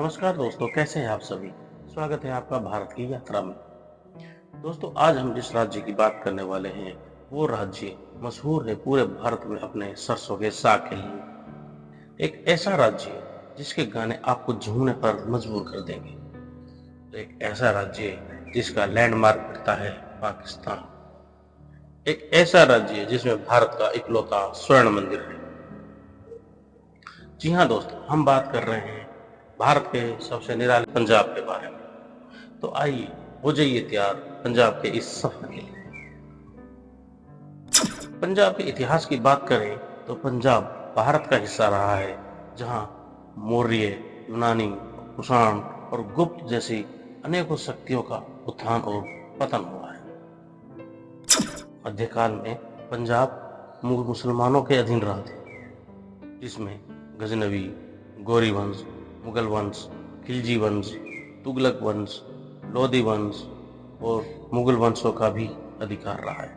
नमस्कार दोस्तों, कैसे हैं आप सभी। स्वागत है आपका भारत की यात्रा में। दोस्तों, आज हम जिस राज्य की बात करने वाले हैं वो राज्य मशहूर है पूरे भारत में अपने सरसों के साग के लिए। एक ऐसा राज्य जिसके गाने आपको झूमने पर मजबूर कर देंगे। एक ऐसा राज्य जिसका लैंडमार्क मिलता है पाकिस्तान। एक ऐसा राज्य जिसमें भारत का इकलौता स्वर्ण मंदिर है। जी हाँ दोस्तों, हम बात कर रहे हैं भारत के सबसे निराले पंजाब के बारे में। तो आइए हो जाइए तैयार पंजाब के इस सफर के लिए। पंजाब के इतिहास की बात करें तो पंजाब भारत का हिस्सा रहा है, जहां मौर्य, यूनानी, कुषाण और गुप्त जैसी अनेकों शक्तियों का उत्थान और पतन हुआ है। मध्यकाल में पंजाब मुसलमानों के अधीन रहा था, जिसमें गजनवी, गौरी वंश, मुगल वंश, खिलजी वंश, तुगलक वंश, लोधी वंश और मुगल वंशों का भी अधिकार रहा है।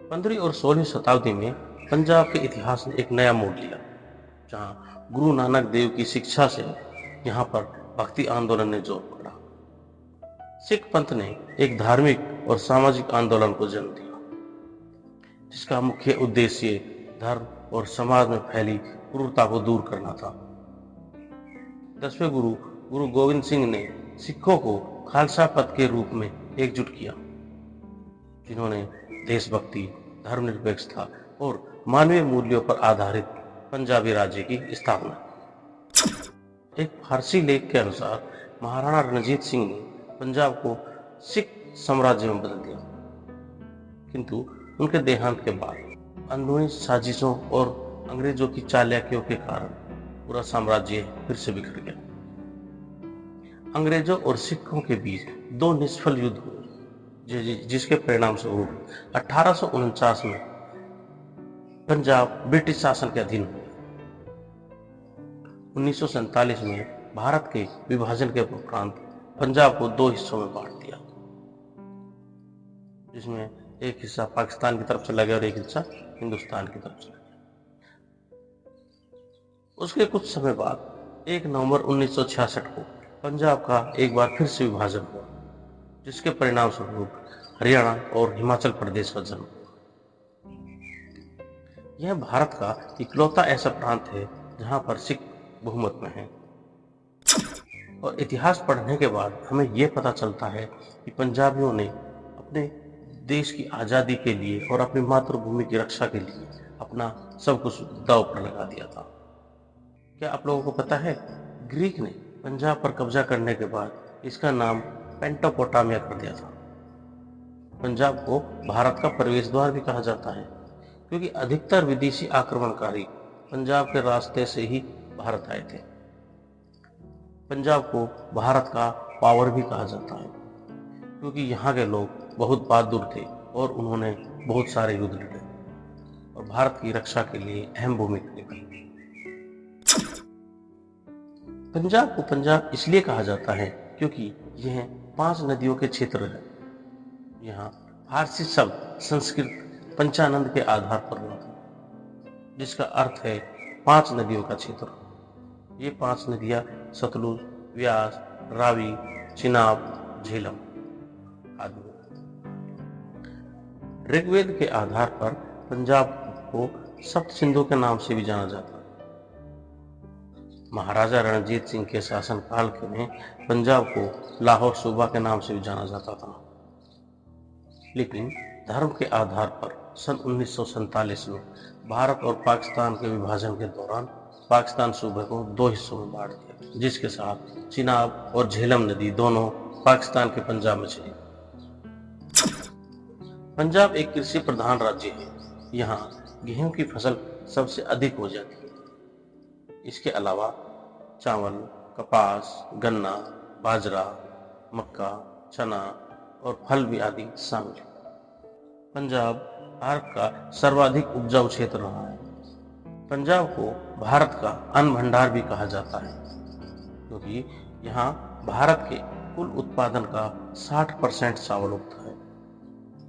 15वीं और 16वीं शताब्दी में पंजाब के इतिहास ने एक नया मोड़ लिया, जहां गुरु नानक देव की शिक्षा से यहाँ पर भक्ति आंदोलन ने जोर पकड़ा। सिख पंथ ने एक धार्मिक और सामाजिक आंदोलन को जन्म दिया, जिसका मुख्य उद्देश्य धर्म और समाज में फैली क्रूरता को दूर करना था। 10वें गुरु गोविंद सिंह ने सिखों को खालसा पंथ के रूप में एकजुट किया, जिन्होंने देशभक्ति, धर्मनिरपेक्षता और मानवीय मूल्यों पर आधारित पंजाबी राज्य की स्थापना। एक फारसी लेख के अनुसार महाराणा रणजीत सिंह ने पंजाब को सिख साम्राज्य में बदल दिया, किंतु उनके देहांत के बाद अंदरूनी साजिशों और अंग्रेजों की चालाकियों के कारण पूरा साम्राज्य फिर से बिखर गया। अंग्रेजों और सिखों के बीच दो निष्फल युद्ध हुए, जिसके परिणाम स्वरूप 1849 में पंजाब ब्रिटिश शासन के अधीन हुआ। 1947 में भारत के विभाजन के उपरांत पंजाब को दो हिस्सों में बांट दिया, जिसमें एक हिस्सा पाकिस्तान की तरफ चला गया और एक हिस्सा हिंदुस्तान की तरफ चला गया। उसके कुछ समय बाद 1 नवंबर 1966 को पंजाब का एक बार फिर से विभाजन हुआ, जिसके परिणाम स्वरूप हरियाणा और हिमाचल प्रदेश का जन्म हुआ। यह भारत का इकलौता ऐसा प्रांत है जहां पर सिख बहुमत में है। और इतिहास पढ़ने के बाद हमें यह पता चलता है कि पंजाबियों ने अपने देश की आज़ादी के लिए और अपनी मातृभूमि की रक्षा के लिए अपना सब कुछ दांव पर लगा दिया था। क्या आप लोगों को पता है, ग्रीक ने पंजाब पर कब्जा करने के बाद इसका नाम पेंटोपोटामिया कर दिया था। पंजाब को भारत का प्रवेश द्वार भी कहा जाता है, क्योंकि अधिकतर विदेशी आक्रमणकारी पंजाब के रास्ते से ही भारत आए थे। पंजाब को भारत का पावर भी कहा जाता है, क्योंकि यहाँ के लोग बहुत बहादुर थे और उन्होंने बहुत सारे युद्ध लड़े और भारत की रक्षा के लिए अहम भूमिका निभाई। पंजाब को पंजाब इसलिए कहा जाता है क्योंकि यह 5 नदियों के क्षेत्र है। यहाँ फारसी शब्द संस्कृत पंचानंद के आधार पर हुआ था, जिसका अर्थ है 5 नदियों का क्षेत्र। ये 5 नदियां सतलुज, व्यास, रावी, चिनाब, झेलम आदि। ऋग्वेद के आधार पर पंजाब को सप्त सिंधु के नाम से भी जाना जाता है। महाराजा रणजीत सिंह के शासनकाल में पंजाब को लाहौर सूबा के नाम से भी जाना जाता था, लेकिन धर्म के आधार पर सन 1947 में भारत और पाकिस्तान के विभाजन के दौरान पाकिस्तान सूबे को 2 हिस्सों में बांट दिया, जिसके साथ चिनाब और झेलम नदी दोनों पाकिस्तान के पंजाब में चली। पंजाब एक कृषि प्रधान राज्य है। यहाँ गेहूं की फसल सबसे अधिक हो जाती है। इसके अलावा चावल, कपास, गन्ना, बाजरा, मक्का, चना और फल भी आदि शामिल है। पंजाब भारत का सर्वाधिक उपजाऊ क्षेत्र रहा है। पंजाब को भारत का अन्न भंडार भी कहा जाता है, क्योंकि यहाँ भारत के कुल उत्पादन का 60% चावल उगता है।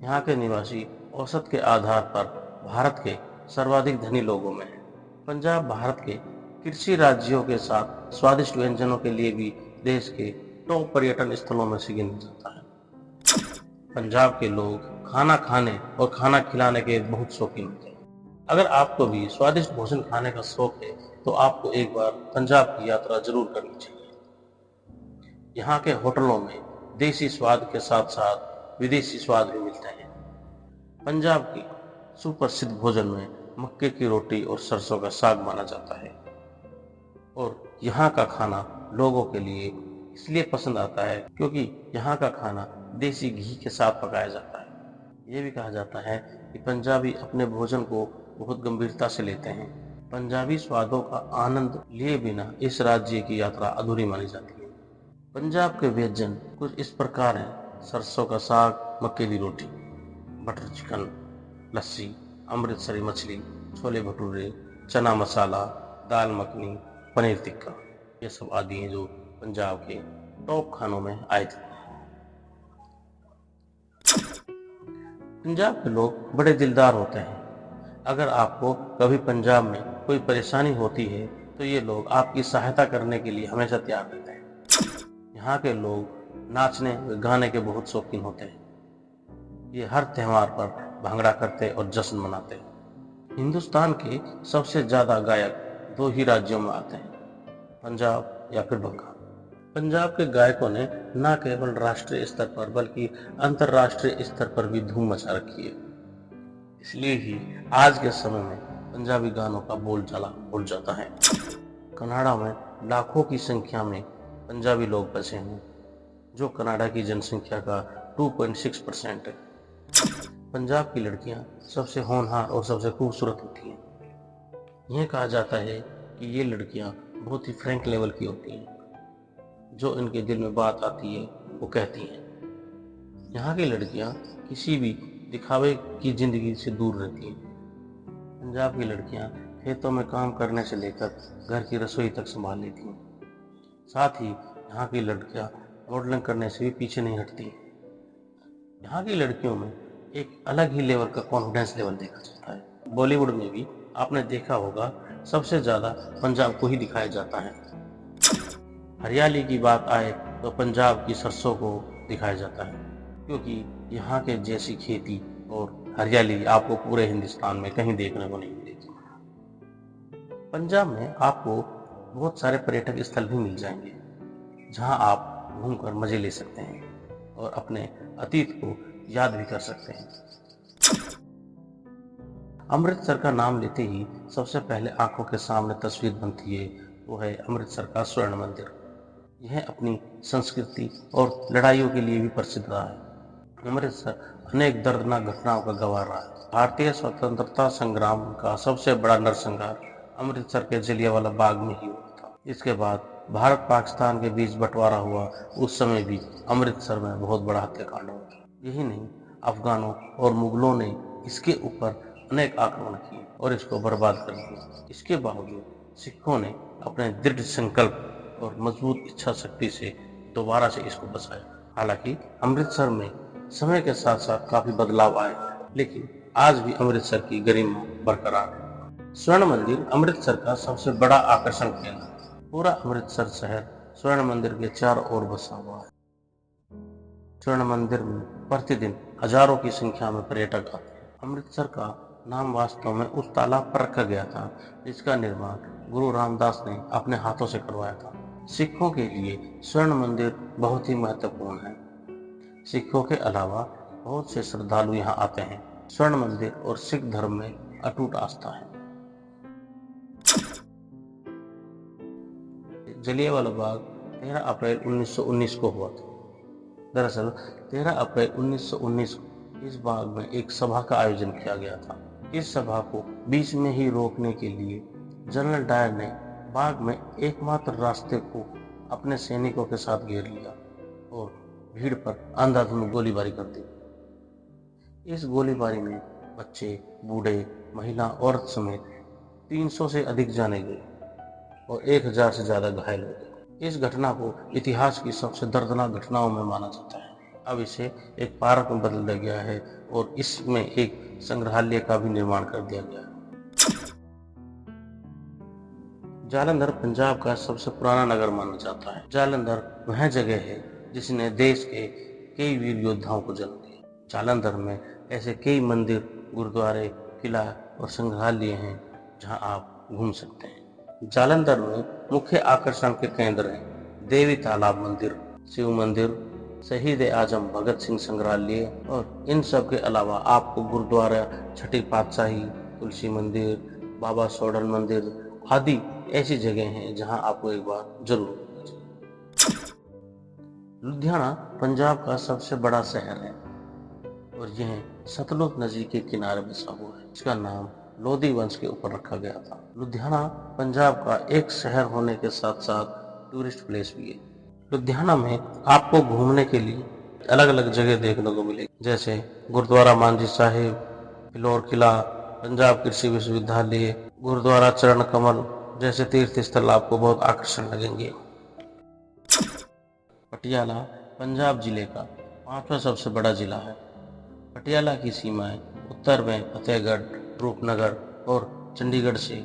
यहाँ के निवासी औसत के आधार पर भारत के सर्वाधिक धनी लोगों में है। पंजाब भारत के कृषि राज्यों के साथ स्वादिष्ट व्यंजनों के लिए भी देश के टॉप पर्यटन स्थलों में से गिना जाता है। पंजाब के लोग खाना खाने और खाना खिलाने के बहुत शौकीन होते हैं। अगर आपको भी स्वादिष्ट भोजन खाने का शौक है तो आपको एक बार पंजाब की यात्रा जरूर करनी चाहिए। यहाँ के होटलों में देसी स्वाद के साथ साथ विदेशी स्वाद भी मिलते हैं। पंजाब की सुप्रसिद्ध भोजन में मक्के की रोटी और सरसों का साग माना जाता है और यहाँ का खाना लोगों के लिए इसलिए पसंद आता है क्योंकि यहाँ का खाना देसी घी के साथ पकाया जाता है। ये भी कहा जाता है कि पंजाबी अपने भोजन को बहुत गंभीरता से लेते हैं। पंजाबी स्वादों का आनंद लिए बिना इस राज्य की यात्रा अधूरी मानी जाती है। पंजाब के व्यंजन कुछ इस प्रकार हैं: सरसों का साग, मक्के की रोटी, बटर चिकन, लस्सी, अमृतसरी मछली, छोले भटूरे, चना मसाला, दाल मखनी, पनीर टिक्का, ये सब आदि हैं जो पंजाब के टॉप खानों में आए थे। पंजाब के लोग बड़े दिलदार होते हैं। अगर आपको कभी पंजाब में कोई परेशानी होती है तो ये लोग आपकी सहायता करने के लिए हमेशा तैयार रहते हैं। यहाँ के लोग नाचने व गाने के बहुत शौकीन होते हैं। ये हर त्योहार पर भांगड़ा करते और जश्न मनाते हैं। हिंदुस्तान के सबसे ज्यादा गायक दो ही राज्यों में आते हैं, पंजाब या फिर बंगाल। पंजाब के गायकों ने न केवल राष्ट्रीय स्तर पर बल्कि अंतर्राष्ट्रीय स्तर पर भी धूम मचा रखी है। इसलिए ही आज के समय में पंजाबी गानों का बोलचाला उड़ जाता है। कनाडा में लाखों की संख्या में पंजाबी लोग बसे हैं, जो कनाडा की जनसंख्या का 2.6% है। पंजाब की लड़कियां सबसे होनहार और सबसे खूबसूरत होती हैं। यह कहा जाता है कि ये लड़कियां बहुत ही फ्रैंक लेवल की होती हैं। जो इनके दिल में बात आती है वो कहती हैं। यहाँ की लड़कियां किसी भी दिखावे की जिंदगी से दूर रहती हैं। पंजाब की लड़कियां खेतों में काम करने से लेकर घर की रसोई तक संभाल लेती हैं। साथ ही यहाँ की लड़कियां मॉडलिंग करने से भी पीछे नहीं हटती। यहाँ की लड़कियों में एक अलग ही लेवल का कॉन्फिडेंस लेवल देखा जाता है। बॉलीवुड में भी आपने देखा होगा सबसे ज्यादा पंजाब को ही दिखाया जाता है। हरियाली की बात आए तो पंजाब की सरसों को दिखाया जाता है, क्योंकि यहाँ के जैसी खेती और हरियाली आपको पूरे हिंदुस्तान में कहीं देखने को नहीं मिलेगी। पंजाब में आपको बहुत सारे पर्यटक स्थल भी मिल जाएंगे जहाँ आप घूमकर मजे ले सकते हैं और अपने अतीत को याद भी कर सकते हैं। अमृतसर का नाम लेते ही सबसे पहले आंखों के सामने तस्वीर बनती है वो है अमृतसर का स्वर्ण मंदिर। यह अपनी संस्कृति और लड़ाइयों के लिए भी प्रसिद्ध रहा है। अमृतसर अनेक दर्दनाक घटनाओं का गवाह रहा है। भारतीय स्वतंत्रता संग्राम का सबसे बड़ा नरसंहार अमृतसर के जलियांवाला बाग में ही हुआ था। इसके बाद भारत पाकिस्तान के बीच बंटवारा हुआ, उस समय भी अमृतसर में बहुत बड़ा हत्याकांड हुआ था। यही नहीं, अफगानों और मुगलों ने इसके ऊपर अनेक आक्रमण किए और इसको बर्बाद कर दिया। इसके बावजूद सिखों ने अपने दृढ़ संकल्प और मजबूत इच्छा शक्ति से दोबारा से इसको बसाया। हालांकि अमृतसर में समय के साथ साथ काफी बदलाव आए, लेकिन आज भी अमृतसर की गरिमा बरकरार है। स्वर्ण मंदिर अमृतसर का सबसे बड़ा आकर्षण केंद्र है। पूरा अमृतसर शहर स्वर्ण मंदिर के चारों ओर बसा हुआ है। स्वर्ण मंदिर में प्रतिदिन हजारों की संख्या में पर्यटक आते हैं। अमृतसर का नाम वास्तव में उस तालाब पर रखा गया था जिसका निर्माण गुरु रामदास ने अपने हाथों से करवाया था। सिखों के लिए स्वर्ण मंदिर बहुत ही महत्वपूर्ण है। सिखों के अलावा बहुत से श्रद्धालु यहाँ आते हैं। स्वर्ण मंदिर और सिख धर्म में अटूट आस्था है। जलियांवाला बाग 13 अप्रैल 1919 को हुआ था। दरअसल 13 अप्रैल 1919 को इस बाग में एक सभा का आयोजन किया गया था। इस सभा को बीच में ही रोकने के लिए जनरल डायर ने बाग में एकमात्र रास्ते को अपने सैनिकों के साथ घेर लिया और भीड़ पर अंधाधुंध गोलीबारी कर दी। इस गोलीबारी में बच्चे, बूढ़े, महिला, औरत समेत 300 से अधिक जाने गए और 1000 से ज्यादा घायल हो गए। इस घटना को इतिहास की सबसे दर्दनाक घटनाओं में माना जाता है। अब इसे एक पार्क में बदल दिया गया है और इसमें एक संग्रहालय का भी निर्माण कर दिया गया है। जालंधर पंजाब का सबसे पुराना नगर माना जाता है। जालंधर वह जगह है जिसने देश के कई वीर योद्धाओं को जन्म दिया। जालंधर में ऐसे कई मंदिर, गुरुद्वारे, किला और संग्रहालय हैं जहां आप घूम सकते हैं। जालंधर में मुख्य आकर्षण के केंद्र हैं देवी तालाब मंदिर, शिव मंदिर, शहीद आजम भगत सिंह संग्रहालय और इन सब के अलावा आपको गुरुद्वारा छठी पातशाही, तुलसी मंदिर, बाबा सोडल मंदिर आदि ऐसी जगह हैं जहां आपको एक बार जरूर आना चाहिए। लुधियाना पंजाब का सबसे बड़ा शहर है और यह सतलुज नदी के किनारे बसा हुआ है। इसका नाम लोधी वंश के ऊपर रखा गया था। लुधियाना पंजाब का एक शहर होने के साथ साथ टूरिस्ट प्लेस भी है। लुधियाना में आपको घूमने के लिए अलग अलग जगह देखने को मिलेगी, जैसे गुरुद्वारा मांझी साहिब, फिलौर किला, पंजाब कृषि विश्वविद्यालय, गुरुद्वारा चरण कमल जैसे तीर्थ स्थल आपको बहुत आकर्षण लगेंगे। पटियाला पंजाब जिले का 5वां सबसे बड़ा जिला है। पटियाला की सीमाएं उत्तर में फतेहगढ़, रूपनगर और चंडीगढ़ से,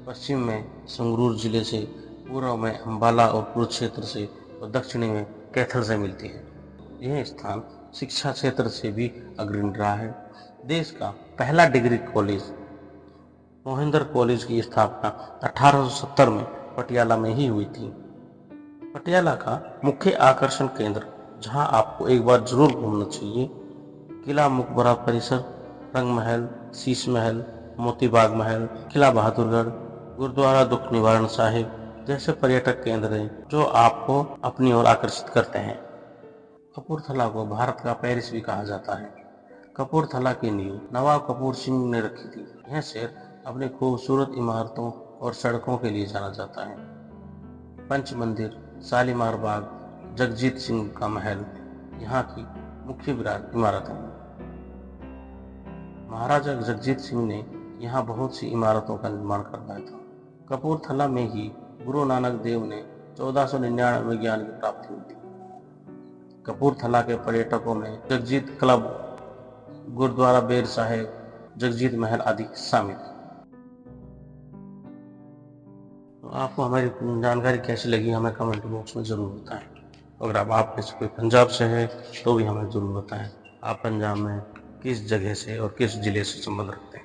पश्चिम में संगरूर जिले से, पूर्व में अंबाला और कुरुक्षेत्र से और दक्षिणी में कैथल से मिलती है। यह स्थान शिक्षा क्षेत्र से भी अग्रणी रहा है। देश का पहला डिग्री कॉलेज मोहिंदर कॉलेज की स्थापना 1870 में पटियाला में ही हुई थी। पटियाला का मुख्य आकर्षण केंद्र जहां आपको एक बार जरूर घूमना चाहिए, किला मुकबरा परिसर, रंग महल, शीश महल, मोती बाग महल, किला बहादुरगढ़, गुरुद्वारा दुख निवारण साहिब जैसे पर्यटक केंद्र हैं जो आपको अपनी ओर आकर्षित करते हैं। कपूरथला को भारत का पेरिस भी कहा जाता है। कपूरथला की नींव नवाब कपूर सिंह ने रखी थी। यह शहर अपनी खूबसूरत इमारतों और सड़कों के लिए जाना जाता है। पंच मंदिर, शालीमार बाग, जगजीत सिंह का महल यहाँ की मुख्य इमारत है। महाराजा जगजीत सिंह ने यहाँ बहुत सी इमारतों का निर्माण करवाया था। कपूरथला में ही गुरु नानक देव ने 1499 में ज्ञान की प्राप्ति हुई थी। कपूरथला के पर्यटकों में जगजीत क्लब, गुरुद्वारा बेर साहिब, जगजीत महल आदि शामिल है। तो आपको हमारी जानकारी कैसी लगी हमें कमेंट बॉक्स में ज़रूर बताएं। अगर आप में से कोई पंजाब से है तो भी हमें ज़रूर बताएं आप पंजाब में किस जगह से और किस ज़िले से संबंध रखते हैं।